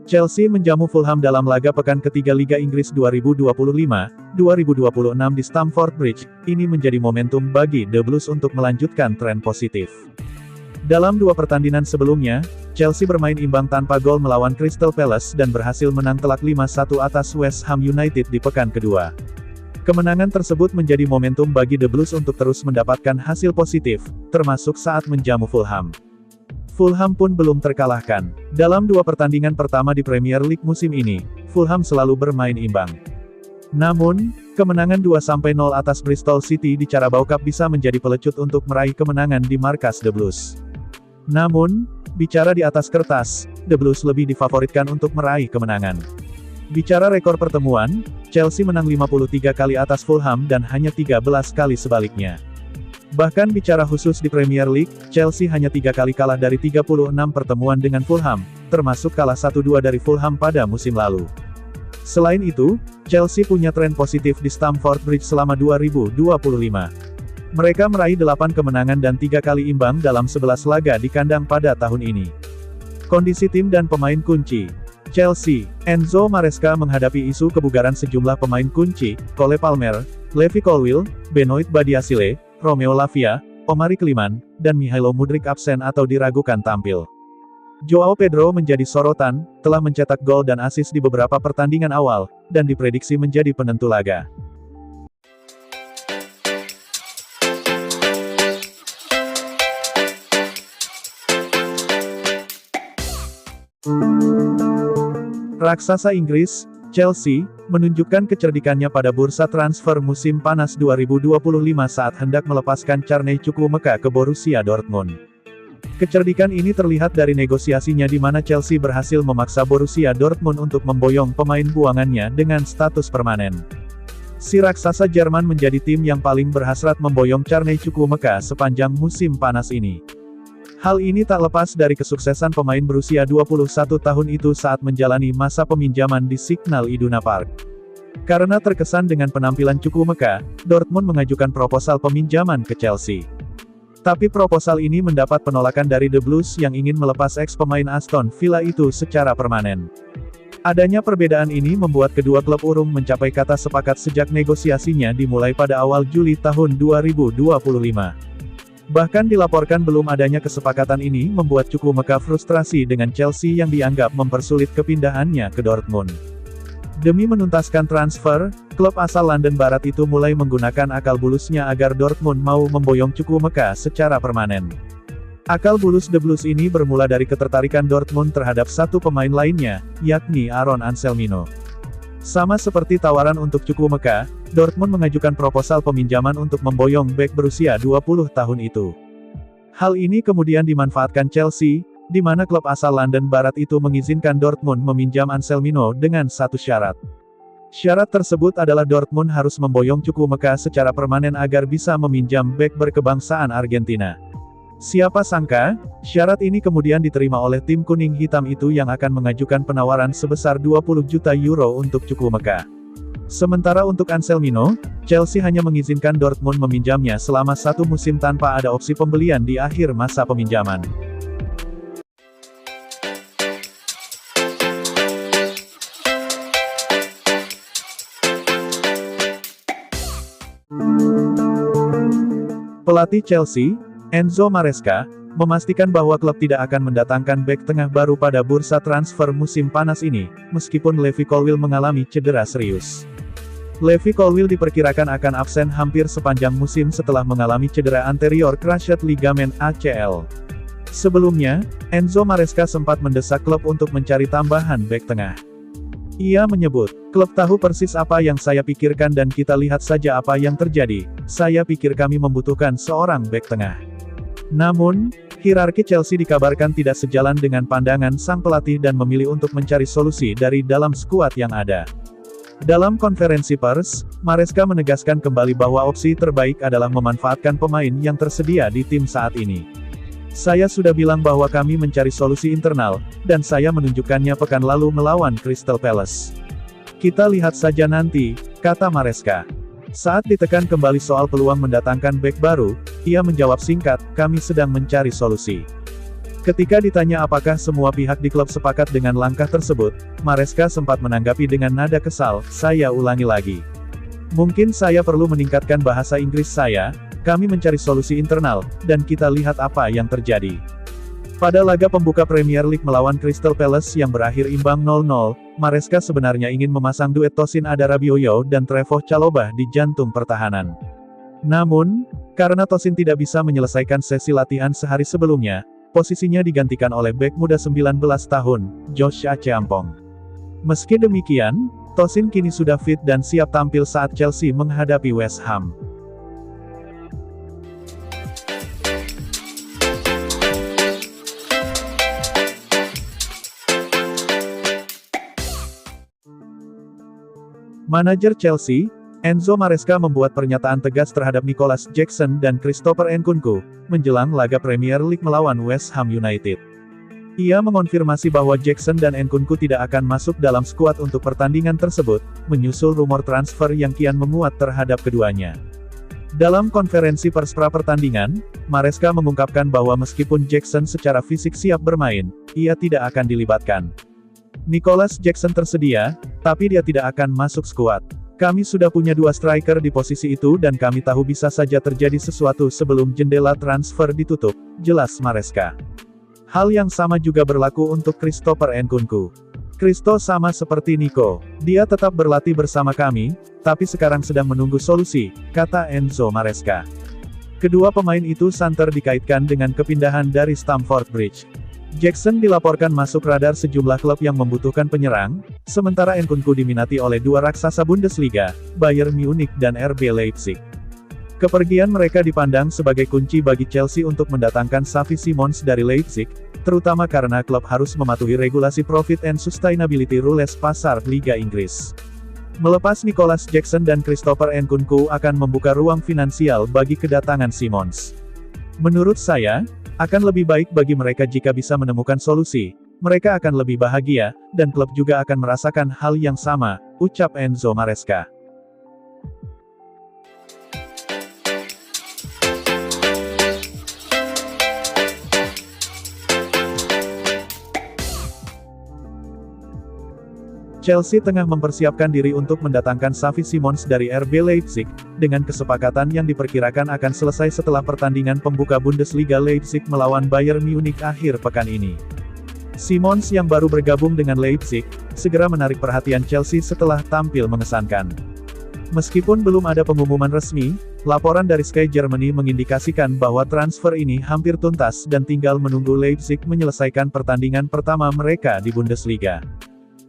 Chelsea menjamu Fulham dalam laga pekan ketiga Liga Inggris 2025-2026 di Stamford Bridge. Ini menjadi momentum bagi The Blues untuk melanjutkan tren positif. Dalam dua pertandingan sebelumnya, Chelsea bermain imbang tanpa gol melawan Crystal Palace dan berhasil menang telak 5-1 atas West Ham United di pekan kedua. Kemenangan tersebut menjadi momentum bagi The Blues untuk terus mendapatkan hasil positif, termasuk saat menjamu Fulham. Fulham pun belum terkalahkan. Dalam dua pertandingan pertama di Premier League musim ini, Fulham selalu bermain imbang. Namun, kemenangan 2-0 atas Bristol City di Carabao Cup bisa menjadi pelecut untuk meraih kemenangan di markas The Blues. Namun, bicara di atas kertas, The Blues lebih difavoritkan untuk meraih kemenangan. Bicara rekor pertemuan, Chelsea menang 53 kali atas Fulham dan hanya 13 kali sebaliknya. Bahkan bicara khusus di Premier League, Chelsea hanya 3 kali kalah dari 36 pertemuan dengan Fulham, termasuk kalah 1-2 dari Fulham pada musim lalu. Selain itu, Chelsea punya tren positif di Stamford Bridge selama 2025. Mereka meraih 8 kemenangan dan 3 kali imbang dalam 11 laga di kandang pada tahun ini. Kondisi tim dan pemain kunci. Chelsea, Enzo Maresca menghadapi isu kebugaran sejumlah pemain kunci, Cole Palmer, Levi Colwill, Benoit Badiashile, Romeo Lavia, Omari Kliman, dan Mihailo Mudryk absen atau diragukan tampil. Joao Pedro menjadi sorotan, telah mencetak gol dan assist di beberapa pertandingan awal, dan diprediksi menjadi penentu laga. Raksasa Inggris, Chelsea, menunjukkan kecerdikannya pada bursa transfer musim panas 2025 saat hendak melepaskan Carney Chukwuemeka ke Borussia Dortmund. Kecerdikan ini terlihat dari negosiasinya di mana Chelsea berhasil memaksa Borussia Dortmund untuk memboyong pemain buangannya dengan status permanen. Si raksasa Jerman menjadi tim yang paling berhasrat memboyong Carney Chukwuemeka sepanjang musim panas ini. Hal ini tak lepas dari kesuksesan pemain berusia 21 tahun itu saat menjalani masa peminjaman di Signal Iduna Park. Karena terkesan dengan penampilan Chukwuemeka, Dortmund mengajukan proposal peminjaman ke Chelsea. Tapi proposal ini mendapat penolakan dari The Blues yang ingin melepas ex-pemain Aston Villa itu secara permanen. Adanya perbedaan ini membuat kedua klub urung mencapai kata sepakat sejak negosiasinya dimulai pada awal Juli tahun 2025. Bahkan dilaporkan belum adanya kesepakatan ini membuat Chukwuemeka frustrasi dengan Chelsea yang dianggap mempersulit kepindahannya ke Dortmund. Demi menuntaskan transfer, klub asal London Barat itu mulai menggunakan akal bulusnya agar Dortmund mau memboyong Chukwuemeka secara permanen. Akal bulus The Blues ini bermula dari ketertarikan Dortmund terhadap satu pemain lainnya, yakni Aaron Anselmino. Sama seperti tawaran untuk Chukwuemeka, Dortmund mengajukan proposal peminjaman untuk memboyong bek berusia 20 tahun itu. Hal ini kemudian dimanfaatkan Chelsea, di mana klub asal London Barat itu mengizinkan Dortmund meminjam Anselmino dengan satu syarat. Syarat tersebut adalah Dortmund harus memboyong Chukwuemeka secara permanen agar bisa meminjam bek berkebangsaan Argentina. Siapa sangka, syarat ini kemudian diterima oleh tim kuning hitam itu yang akan mengajukan penawaran sebesar 20 juta euro untuk Chukwuemeka. Sementara untuk Anselmino, Chelsea hanya mengizinkan Dortmund meminjamnya selama satu musim tanpa ada opsi pembelian di akhir masa peminjaman. Pelatih Chelsea, Enzo Maresca, memastikan bahwa klub tidak akan mendatangkan bek tengah baru pada bursa transfer musim panas ini, meskipun Levi Colwill mengalami cedera serius. Levi Colwill diperkirakan akan absen hampir sepanjang musim setelah mengalami cedera anterior cruciate ligament ACL. Sebelumnya, Enzo Maresca sempat mendesak klub untuk mencari tambahan bek tengah. Ia menyebut, "Klub tahu persis apa yang saya pikirkan dan kita lihat saja apa yang terjadi. Saya pikir kami membutuhkan seorang bek tengah." Namun, hierarki Chelsea dikabarkan tidak sejalan dengan pandangan sang pelatih dan memilih untuk mencari solusi dari dalam skuad yang ada. Dalam konferensi pers, Maresca menegaskan kembali bahwa opsi terbaik adalah memanfaatkan pemain yang tersedia di tim saat ini. "Saya sudah bilang bahwa kami mencari solusi internal, dan saya menunjukkannya pekan lalu melawan Crystal Palace. Kita lihat saja nanti," kata Maresca. Saat ditekan kembali soal peluang mendatangkan bek baru, ia menjawab singkat, "Kami sedang mencari solusi." Ketika ditanya apakah semua pihak di klub sepakat dengan langkah tersebut, Maresca sempat menanggapi dengan nada kesal, "Saya ulangi lagi. Mungkin saya perlu meningkatkan bahasa Inggris saya, kami mencari solusi internal, dan kita lihat apa yang terjadi." Pada laga pembuka Premier League melawan Crystal Palace yang berakhir imbang 0-0, Maresca sebenarnya ingin memasang duet Tosin Adarabioyo dan Trevoh Chalobah di jantung pertahanan. Namun, karena Tosin tidak bisa menyelesaikan sesi latihan sehari sebelumnya, posisinya digantikan oleh bek muda 19 tahun, Josh Acheampong. Meski demikian, Tosin kini sudah fit dan siap tampil saat Chelsea menghadapi West Ham. Manajer Chelsea, Enzo Maresca membuat pernyataan tegas terhadap Nicolas Jackson dan Christopher Nkunku, menjelang laga Premier League melawan West Ham United. Ia mengonfirmasi bahwa Jackson dan Nkunku tidak akan masuk dalam skuad untuk pertandingan tersebut, menyusul rumor transfer yang kian menguat terhadap keduanya. Dalam konferensi pers pra-pertandingan, Maresca mengungkapkan bahwa meskipun Jackson secara fisik siap bermain, ia tidak akan dilibatkan. Nicolas Jackson tersedia, tapi dia tidak akan masuk skuad. Kami sudah punya 2 striker di posisi itu dan kami tahu bisa saja terjadi sesuatu sebelum jendela transfer ditutup, jelas Maresca. Hal yang sama juga berlaku untuk Christopher Nkunku. Christo sama seperti Nico, dia tetap berlatih bersama kami, tapi sekarang sedang menunggu solusi, kata Enzo Maresca. Kedua pemain itu santer dikaitkan dengan kepindahan dari Stamford Bridge. Jackson dilaporkan masuk radar sejumlah klub yang membutuhkan penyerang, sementara Nkunku diminati oleh 2 raksasa Bundesliga, Bayern Munich dan RB Leipzig. Kepergian mereka dipandang sebagai kunci bagi Chelsea untuk mendatangkan Xavi Simons dari Leipzig, terutama karena klub harus mematuhi regulasi Profit and Sustainability Rules pasar Liga Inggris. Melepas Nicolas Jackson dan Christopher Nkunku akan membuka ruang finansial bagi kedatangan Simons. Menurut saya, akan lebih baik bagi mereka jika bisa menemukan solusi. Mereka akan lebih bahagia, dan klub juga akan merasakan hal yang sama, ucap Enzo Maresca. Chelsea tengah mempersiapkan diri untuk mendatangkan Xavi Simons dari RB Leipzig, dengan kesepakatan yang diperkirakan akan selesai setelah pertandingan pembuka Bundesliga Leipzig melawan Bayern Munich akhir pekan ini. Simons yang baru bergabung dengan Leipzig, segera menarik perhatian Chelsea setelah tampil mengesankan. Meskipun belum ada pengumuman resmi, laporan dari Sky Germany mengindikasikan bahwa transfer ini hampir tuntas dan tinggal menunggu Leipzig menyelesaikan pertandingan pertama mereka di Bundesliga.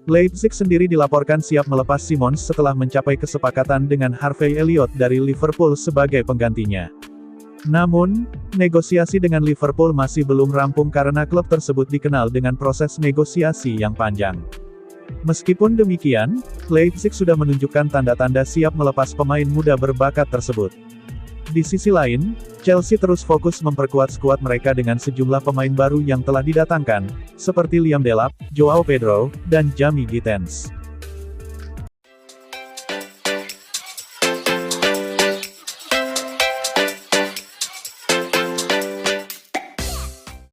Leipzig sendiri dilaporkan siap melepas Simons setelah mencapai kesepakatan dengan Harvey Elliott dari Liverpool sebagai penggantinya. Namun, negosiasi dengan Liverpool masih belum rampung karena klub tersebut dikenal dengan proses negosiasi yang panjang. Meskipun demikian, Leipzig sudah menunjukkan tanda-tanda siap melepas pemain muda berbakat tersebut. Di sisi lain, Chelsea terus fokus memperkuat skuad mereka dengan sejumlah pemain baru yang telah didatangkan, seperti Liam Delap, Joao Pedro, dan Jamie Gittens.